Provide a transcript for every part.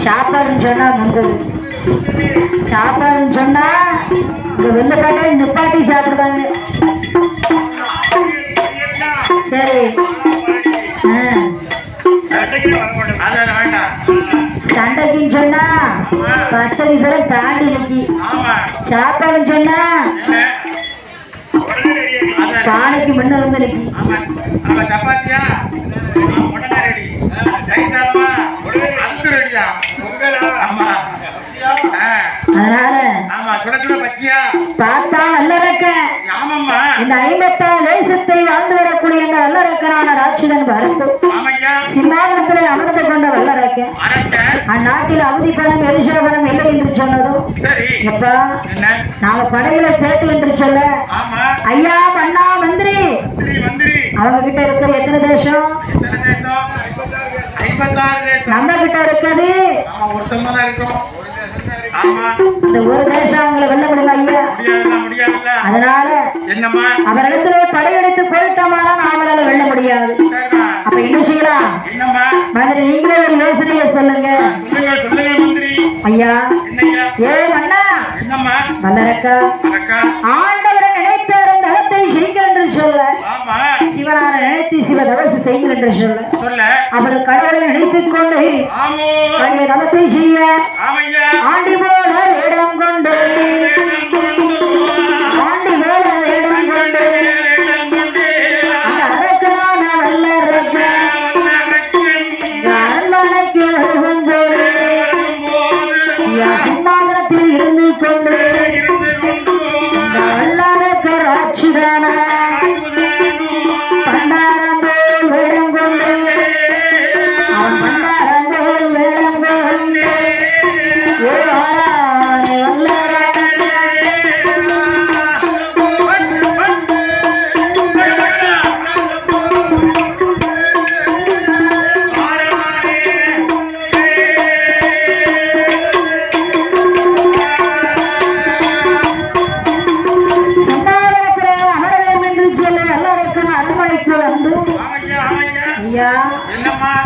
சாப்பாடுன்னு சொன்னா முந்தது சாப்பாடுன்னு சொன்னா இந்த வெள்ளக்காட்டை நிப்பாட்டி சாப்பிடுவாங்க. சரி சண்டைக்குன்னு சொன்னா பத்தடி பேரை தாண்டி நிக்கி. சாப்பாடுன்னு சொன்னா பானைக்கு முன்ன வந்து நிக்கி. சப்பாத்தியா அதனால பார்த்தா வல்லரக்க இந்த 56 தேசத்தை வாழ்ந்து வரக்கூடிய இந்த வல்லரக்கனான ராட்சதன் பரப்பு சிம்மாசனத்திலே அமர்ந்து கொண்ட வல்லரக்க அந்நாட்டில் அவதிப்படம் எரிசோபனம் இல்லை என்று சொன்னதும் எப்பா நாம படையில பேட்டு என்று சொல்ல ஐயா பண்ணா மந்திரி அவங்க கிட்ட இருக்கிற எத்தனை தேசம்? நம்ம கிட்ட இருக்கிறது இந்த ஒரு தேசம் அவங்களை வெல்ல முடியல ஐயா. அதனால அவரிடத்துல படையெடுத்து போயிட்டோம்னா அவங்களால வெல்ல முடியாது. அப்ப என்ன செய்யலாம்? மந்திரி நீங்களே ஒரு யோசனையை சொல்லுங்க ஐயா. ஏ அண்ணா வல்லரக்கா ஆண்டவரை நினைத்தார் அந்த இடத்தை செய்யுங்கள் என்று சொல்ல சிவனார நினைத்து சிவ தவசு செய்யுங்கள் என்று சொல்ல அவள் கடவுளை நினைத்துக் கொண்டு தவத்தை செய்ய ஆண்டி போல இடம் கொண்டு ஆண்டி போல இடம் கொண்டு அந்த அரக்கனான வல்லரக்க அரண்மனைக்கு வரும்போது சிம்மாசனத்தில் இருந்து கொண்டு இந்த வல்லரக்க ராட்சதான பண்டாரம் போல் வேடம் கொண்டு அவன் பண்டாரம் போல் வேடம் கொண்டு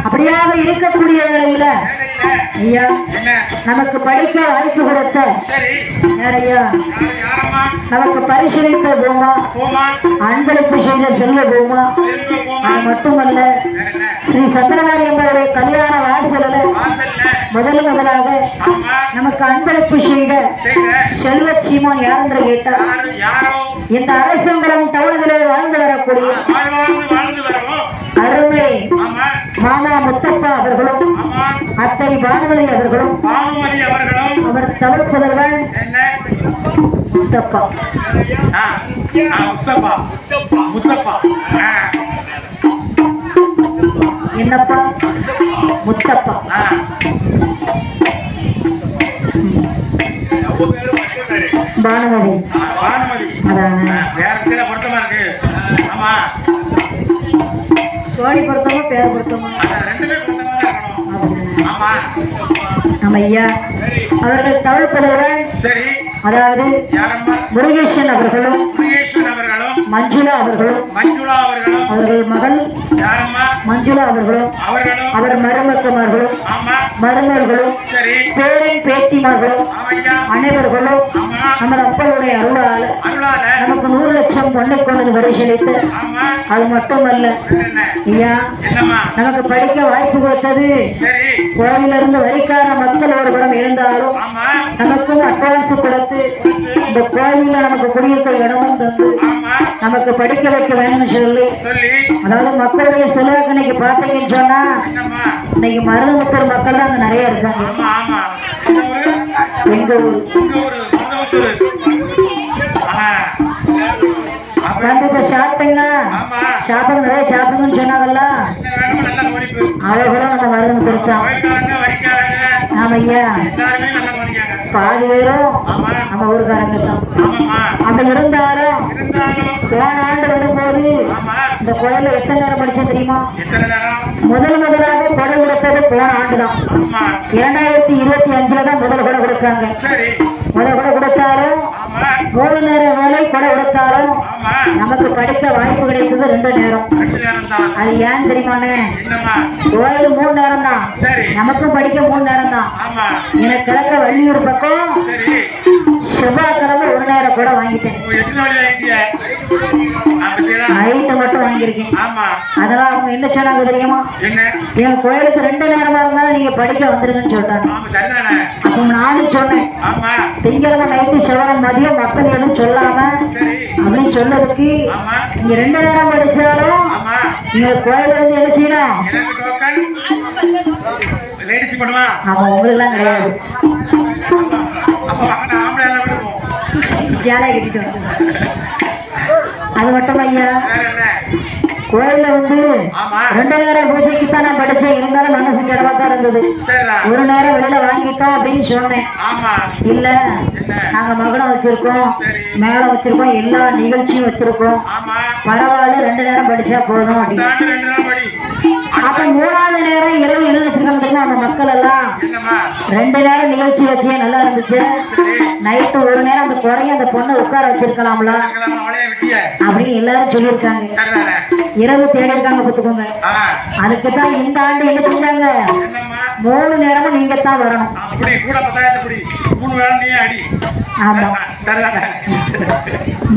அப்படியாக இருக்கக்கூடிய வேளையில ஐயா நமக்கு படிக்க வாய்ப்பு கொடுத்த ஐயா நமக்கு பரிசீலித்த போமா அன்பளிப்பு செய்த செல்வ போமா அது மட்டுமல்ல ஸ்ரீ சந்திரமாரி என்பவருடைய கல்யாண வாசலில் முதலாக நமக்கு அன்பளிப்பு செய்த செல்வ சீமான் யார் என்று கேட்டார் இந்த அரசங்குளம் டவுனிலே வாழ்ந்து வரக்கூடிய அருமை மாமா முத்தப்பா அவர்களும் அத்தை பானுமதி அவர்களும் அவர் தமிழ் புதல்வன் முத்தப்பா என்னப்பா முத்தப்பா பானுமதி ஜோடி பொருத்தமா பேர் பொருத்தமா நம்ம ஐயா அவர்கள் தமிழ் புலவர்கள் அதாவது முருகேசன் அவர்களும் மஞ்சுளா அவர்களும் அவர்கள் மகள் மஞ்சுளா அவர்களும் அவர் மருமக்கமார்களும் மருமர்களும் பேரன் பேத்திமார்களும் அனைவர்களும் நமது அப்பளுடைய அருளால் நமக்கு 100 லட்சம் பொண்ணை கொண்டது பரிசீலித்து அது மட்டுமல்ல ஐயா நமக்கு படிக்க வாய்ப்பு கொடுத்தது கோவிலிருந்து வரிக்கார மக்கள் ஒரு புறம் இருந்தாலும் நமக்கும் அட்வான்ஸ் கொடுத்து இந்த கோவில்ல நமக்கு குடியிருக்க இடமும் தந்து நமக்கு படிக்க வைக்க வேணும்னு சொல்லி அதாவது மக்களுடைய செல்வாக்கு இன்னைக்கு பார்த்தீங்கன்னு சொன்னா இன்னைக்கு மருதமுத்தூர் மக்கள் தான் அங்க நிறைய இருக்காங்க. எங்க ஊர் வந்து சாப்பிட்டீங்க சாப்பிடுங்க நிறைய சாப்பிடுங்கன்னு சொன்னாங்கல்ல அவர்களும் நம்ம மருதமுத்தூர் தான். ஆமா ஐயா பாதி பேரும் நம்ம ஊருக்காரங்க தான். அப்படி இருந்தாலும் போன ஆண்டு வரும்போது இந்த கோயில எத்தனை நேரம் படிச்சேன் தெரியுமா? முதலாக கொடை கொடுத்தது போன ஆண்டு தான். 2025 தான் முதல் கொடை கொடுக்காங்க. முதல் கொடை கொடுத்தாலும் 3 நேர வேலை கொடை கொடுத்தாலும் நமக்கு படிக்க வாய்ப்பு கிடைத்தது 2 நேரம். 2 நேரம் தான். அது ஏன் தெரியுமானே? என்னம்மா? கோயில் 3 நேரம் தான். சரி. நமக்கும் படிக்க 3 நேரம் தான். ஆமா. எனக்கு கிழக்க வள்ளியூர் பக்கம் சரி. செவ்வாய்க்கிழமை 1 நேரம் கூட வாங்கிட்டேன். எத்தனை வழி வாங்கிட்டிய? நைட்டு மட்டும் வாங்கியிருக்கேன். ஆமா. அதெல்லாம் அவங்க என்ன சொன்னாங்க தெரியுமா? என்ன? என் கோயிலுக்கு 2 நேரமா இருந்தாலும் நீங்க படிக்க வந்துருங்கன்னு சொல்லிட்டாங்க. ஆமா, சரிதானே? அப்ப நானும் சொன்னேன், ஆமா. திங்கிழமை நைட்டு செவ்வாய் மதியம் மக்கள் எதுவும் சொல்லாம சரி. அப்படின்னு சொன்னதுக்கு ஆமா. நீங்க 2 நேரம் படிச்சாலும் ஆமா. நீங்க கோயில இருந்து என்ன செய்யணும்? எனக்கு டோக்கன் லேடிஸ் பண்ணுவா. ஆமா, உங்களுக்கு எல்லாம் கிடையாது. அப்ப வாங்க, ஆம்பளை எல்லாம் விடுவோம். ஜாலியா கட்டிட்டு வந்து அது மட்டும் ஐயா, வேற என்ன? கோயில்ல வந்து ஆமா. 2 நேரம் பூஜைக்கு தான் நான் படிச்சேன். இருந்தாலும் மனசு கிடவா தான் இருந்தது. சரிதான். 1 நேரம் வெளியில வாங்கிட்டோம் அப்படின்னு சொன்னேன். ஆமா. இல்ல, என்ன? நாங்க மகுடம் வச்சிருக்கோம், சரி. மேளம் வச்சிருக்கோம், எல்லா நிகழ்ச்சியும் வச்சிருக்கோம். ஆமா. பரவாயில்ல, 2 நேரம் படிச்சா போதும் அப்படின்னு. தாண்டி 2 நேரம் படி. அப்ப 3வது நேரம் இரவு என்ன வச்சிருக்காங்க தெரியுமா? நம்ம மக்கள் எல்லாம் என்னம்மா? 2 நேரம் நிகழ்ச்சி வச்சே நல்லா இருந்துச்சு. சரி. நைட்டு 1 நேரம் அந்த குறைய அந்த பொண்ணை உட்கார வச்சிருக்கலாம்ல கிளம்ப, அவளையே விட்டிய. அப்படின்னு எல்லாரும் சொல்லியிருக்காங்க. சரிதானே? இரவு தேடி இருக்காங்க, பார்த்துக்கோங்க. ஆ. அதுக்குதான் இந்த ஆண்டு என்ன செஞ்சாங்க? என்னம்மா? 3 நேரமும் நீங்க தான் வரணும். அப்படி கூட 10,000 படி. 3 வேளை நீ அடி. ஆமா, சரிதானே?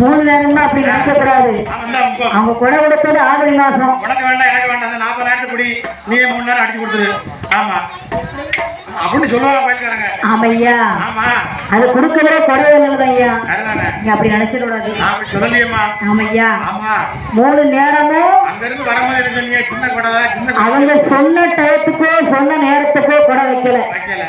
3 நேரம்னா அப்படி நினைக்க கூடாது. அவன் தான் உங்க அவங்க கொடை கொடுத்தது ஆவணி மாசம். உனக்கு வேண்டாம், எனக்கு வேண்டாம். அந்த 40 நேரத்துக்கு படி நீ 3 நேரம் அடிச்சு கொடுத்துரு. ஆமா, அப்படின்னு சொல்லுவாங்க பயிர்காரங்க. ஆமையா, ஆமா. அது கொடுக்கறதே கொடை இல்லதான் ஐயா. சரிதானே? நீங்க அப்படி நினைச்சிட கூடாது. நான் அப்படி சொல்லலையேம்மா. ஆமையா, ஆமா. 3 நேரமும் அங்க இருந்து வரும்போது என்ன சொன்னீங்க? சின்ன கொடை தான், சின்ன கொடை. அவங்க சொன்ன டயத்துக்கோ சொன்ன நேரத்துக்கோ கொடை வைக்கல. வைக்கல.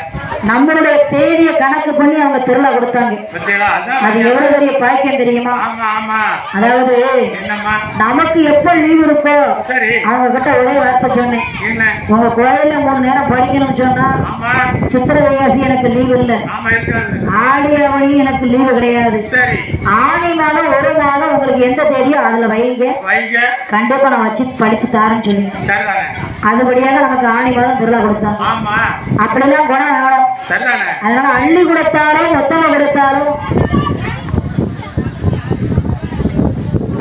நம்மளுடைய தேதியை கணக்கு பண்ணி அவங்க திருவிழா கொடுத்தாங்க. பத்தியலா? அதான். அது எவ்வளவு பெரிய பாக்கியம் தெரியுமா? ஆமா, ஆமா. அதாவது என்னம்மா? நமக்கு எப்ப லீவ் இருக்கோ சரி. அவங்க கிட்ட ஒரே வார்த்தை சொன்னேன், என்ன? உங்க கோயில்ல 3 நேரம் படிக்கணும்னு சொன்னா ஆமா. சித்திரை வைகாசி எனக்கு லீவு இல்ல, ஆமா, இருக்காது. ஆடி ஆவணி எனக்கு லீவு கிடையாது. சரி. ஆணி மாதம் 1 மாதம் உங்களுக்கு எந்த தேதியோ அதுல வைங்க, வைங்க. கண்டிப்பா நான் வச்சு படிச்சு தாரேன்னு சொல்லி சரிதானே? அதுபடியாக நமக்கு ஆணி மாதம் திருவிழா கொடுத்தாங்க. ஆமா. அப்படிலாம் குணம் வேணும். சரிதானே? அதனால அள்ளி கொடுத்தாலும் மொத்தமா கொடுத்தாலும்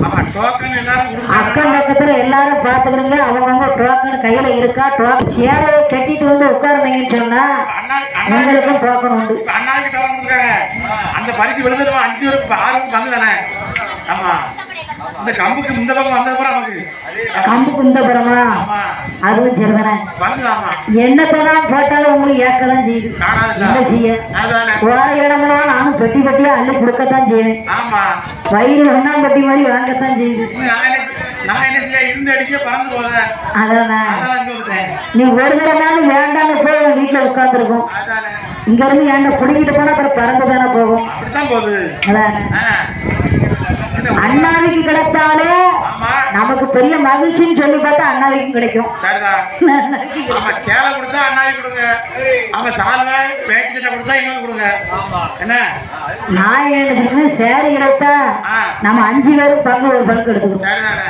ஆமா, டோக்கன் எல்லாரும் அக்கம் கொடுத்தாங்க. பக்கத்துல எல்லாரும் பாத்துக்கிறீங்க. அவங்கவுங்க டோக்கன் கையில இருக்கா? டோக்கன் சேலையை கட்டிட்டு வந்து உட்காருந்தீங்கன்னு சொன்னா உங்களுக்கும் டோக்கன் உண்டு. அண்ணாவுக்கு டோக்கன் கொடுக்குறாங்க. அந்த பரிசு விழுந்ததுமா 5 ரூபாய் 6 ரூபாய் பங்கு தானே? ஆமா. இந்த கம்புக்கு இந்த பக்கம் வந்தது கூட நமக்கு கம்புக்கு இந்த புறமா? ஆமா, அதுவும் சரிதானே. பங்கு. ஆமா. என்னத்தான் போட்டாலும் உங்களுக்கு ஏற்கதான் செய்யுது. என்ன செய்ய? அதானே? போற இடமெல்லாம் நானும் பெட்டி பெட்டியா அள்ளி கொடுக்கத்தான் செய்வேன். ஆமா. வயிறு ஒண்ணாம்பட்டி மாதிரி வாங்கத்தான் செய்யுது. நான் என்ன செய்ய? இருந்து அடிக்க பறந்து போதேன். அதானே? அதான் இங்க வந்துட்டேன். நீ ஒரு தடவை வேண்டாம்னு போய் உன் வீட்டுல உட்காந்துருக்கும். அதானே? இங்க இருந்து ஏன்டா குடிக்கிட்டு போனா அப்புறம் பறந்து தானே போகும். அப்படித்தான் போகுது. அதானே? ஆ. அண்ணாவிக்கு கிடைத்தாலே ஆமா. நமக்கு பெரிய மகிழ்ச்சின்னு சொல்லி பார்த்தா அண்ணாவிக்கும் கிடைக்கும். சரிதான். ஆமா, சேலை கொடுத்தா அண்ணாவுக்கு கொடுங்க. ஆமா, சால்வை வேட்டி சட்டை கொடுத்தா இவங்க கொடுங்க. என்ன? நான் என்ன சேரி கிடைத்தா நம்ம 5 பேரும் பங்கு ஒரு பங்கு எடுத்துக்கணும். சரிதானே?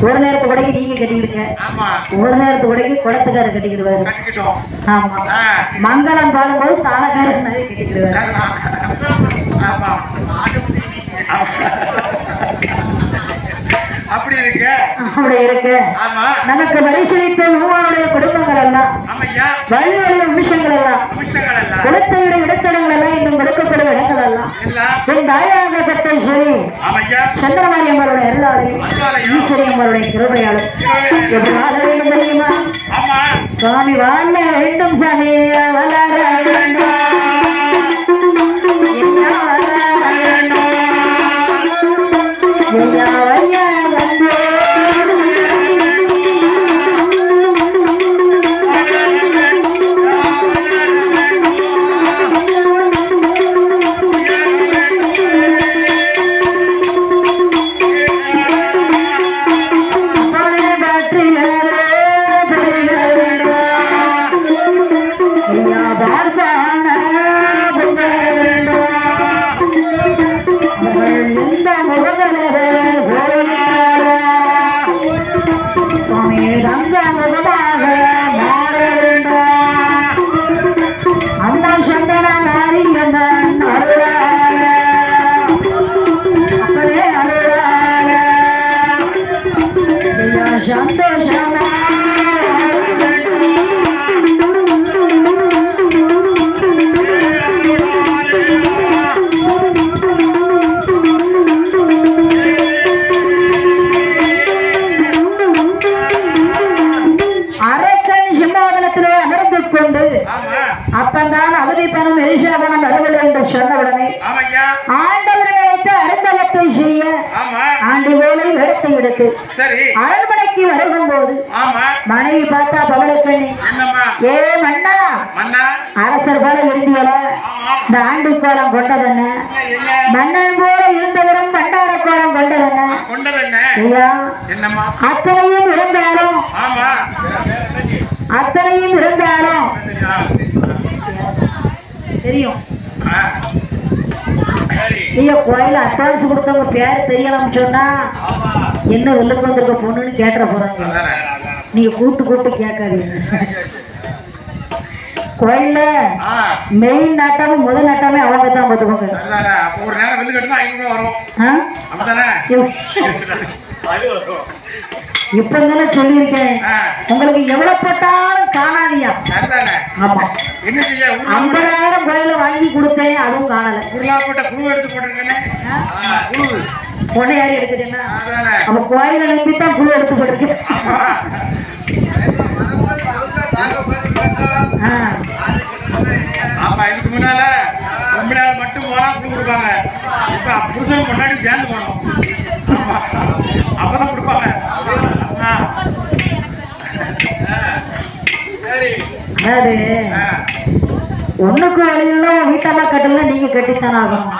ஒரு நேரத்து உடைக்கு நீங்க கட்டிக்கிடுங்க, ஆமா. ஒரு நேரத்து உடைக்கு குளத்துக்காரர் கட்டிக்கிடுவாரு. கட்டிக்கிட்டோம். ஆமா. ஆ. மங்களம் பாடும்போது தாளக்காரர் நிறைய கட்டிக்கிடுவாரு. சரிதான். ஆமா. அப்படி இருக்கு. அப்படி இருக்கு. ஆமா. நமக்கு வரிசைத்த மூவாருடைய குடும்பங்கள் எல்லாம் ஆமையா. வழிவழிய விஷயங்கள் எல்லாம் விஷயங்கள் எல்லாம் குளத்தையுடைய இடத்தடங்கள் எல்லாம் இன்னும் கொடுக்கக்கூடிய இடங்கள் எல்லாம் எல்லாம் என் தாயாகப்பட்ட சரி ஆமையா. சந்திரமாரி அம்மருடைய அருளாலையும் ஈஸ்வரி அம்மருடைய கிருபையாலும் எப்படி வாழ வேண்டும் தெரியுமா? ஆமா. சுவாமி வாழ வேண்டும் சாமி, வளர வேண்டும் ஐயா, வளர வேண்டும் ஐயா, ஐயா வந்து ஐயா சந்தோஷமா அப்பந்தான் அவதி பணம் எரிசா பணம் வரவில்லை என்று சொன்னவுடனே ஆண்டவரை வைத்து அருந்தவத்தை செய்ய ஆண்டு வேலை வேடத்தை எடுத்து அரண்மனைக்கு வருகும் போது மனைவி பார்த்தா பவளக்கண்ணி ஏ மன்னா அரசர் போல இருந்தியல இந்த ஆண்டு கோலம் கொண்டதென்ன மன்னன் போல இருந்தவரும் பண்டார கோலம் கொண்டதென்ன ஐயா அத்தனையும் இருந்தாலும் தெரியும் ஐயா கோயில அட்வான்ஸ் கொடுத்தவங்க பேர் தெரியலாம் சொன்னா என்ன வெள்ளுக்கு வந்திருக்க பொண்ணுன்னு கேட்டுற போறாங்க நீங்க கூட்டு கேட்காதீங்க கோயில்ல மெயின் நாட்டமும் முதல் நாட்டமே அவங்க தான் பார்த்துக்கோங்க இப்ப தானே சொல்லியிருக்கேன் உங்களுக்கு எவ்வளவு போட்டாலும் காணாதியா. ஆமா 50,000 கோயில வாங்கி கொடுத்தேன் அதுவும் காணல. பொண்ணை யாரும் எடுத்துட்டீங்கன்னா அப்ப கோயில நம்பித்தான் குழு எடுத்து போட்டிருக்கேன். இதுக்கு முன்னால பொம்பளையால மட்டும் போனா குழு கொடுப்பாங்க. இப்ப புருஷன் முன்னாடி சேர்ந்து போனோம் அப்பதான் கொடுப்பாங்க. அதாவது ஒண்ணுக்கு வழியில வீட்டம்மா கட்டல நீங்க கட்டித்தானே ஆகணும்.